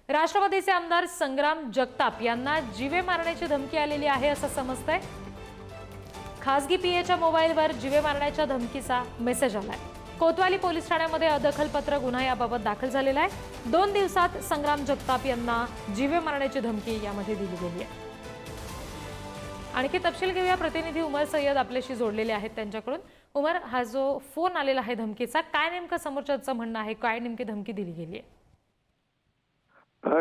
राष्ट्रवादीचे आमदार संग्राम जगताप यांना जीवे मारण्याची धमकी आलेली आहे असं समजतंय। खासगी पीएच्या मोबाईलवर जीवे मारण्याच्या धमकीचा मेसेज आलाय। कोतवाली पोलीस ठाण्यामध्ये अदखलपत्र गुन्हा याबाबत दाखल झालेला आहे। 2 दिवसात संग्राम जगताप यांना जीवे मारण्याची धमकी यामध्ये दिली गेली आहे। आणखी तपशील घेऊया, प्रतिनिधी उमर सय्यद आपल्याशी जोडलेले आहेत त्यांच्याकडून। उमर, हा जो फोन आलेला आहे धमकीचा, काय नेमकं समोरच्याचं म्हणणं आहे, काय नेमकी धमकी दिली गेली आहे?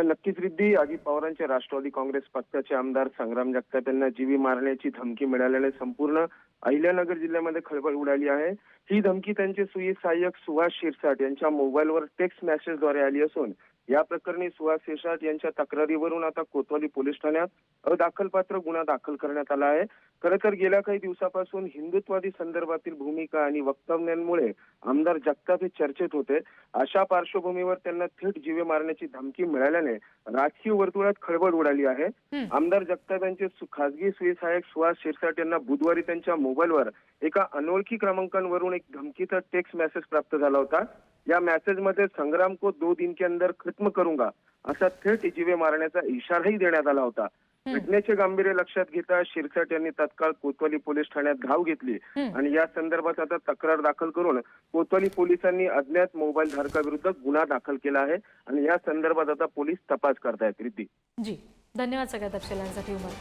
नक्कीच रिद्धी, अजित पवारांचे राष्ट्रवादी काँग्रेस पक्षाचे आमदार संग्राम जगताप यांना जीवे मारण्याची धमकी मिळाल्याने संपूर्ण अहिल्यानगर जिल्ह्यामध्ये खळबळ उडाली आहे। ही धमकी त्यांचे सहाय्यक सुहास शिरसाट यांच्या मोबाईलवर टेक्स्ट मेसेजद्वारे आली असून या प्रकरणी सुहास शिरसाट यांच्या तक्रारीवरून आता कोतवाली पोलीस ठाण्यात अदखलपात्र गुन्हा दाखल करण्यात आला आहे। खरं तर गेल्या काही दिवसापासून हिंदुत्ववादी संदर्भातील भूमिका आणि वक्तव्यांमुळे आमदार जगताप हे चर्चेत होते। अशा पार्श्वभूमीवर त्यांना थेट जीवे मारण्याची धमकी मिळाल्याने राजकीय वर्तुळात खळबळ उडाली आहे। आमदार जगताप यांचे खासगी सहाय्यक सुहास शिरसाट यांना बुधवारी त्यांच्या मोबाईलवर एका अनोळखी क्रमांकावरून एक धमकीचा टेक्स्ट मेसेज प्राप्त झाला होता। या मेसेजमध्ये संग्राम को 2 दिन के अंदर खत्म करूंगा असा थेट जीवे मारण्याचा इशाराही देण्यात आला होता। घटनेचे गांभीर्य लक्षात घेता शिरसाट यांनी तत्काळ कोतवाली पोलीस ठाण्यात धाव घेतली आणि या संदर्भात आता तक्रार दाखल करून कोतवाली पोलिसांनी अज्ञात मोबाईल धारकाविरुद्ध गुन्हा दाखल केला आहे आणि या संदर्भात आता पोलीस तपास करतायत। रिद्धी जी, धन्यवाद सगळ्या तपशिलांसाठी उमर।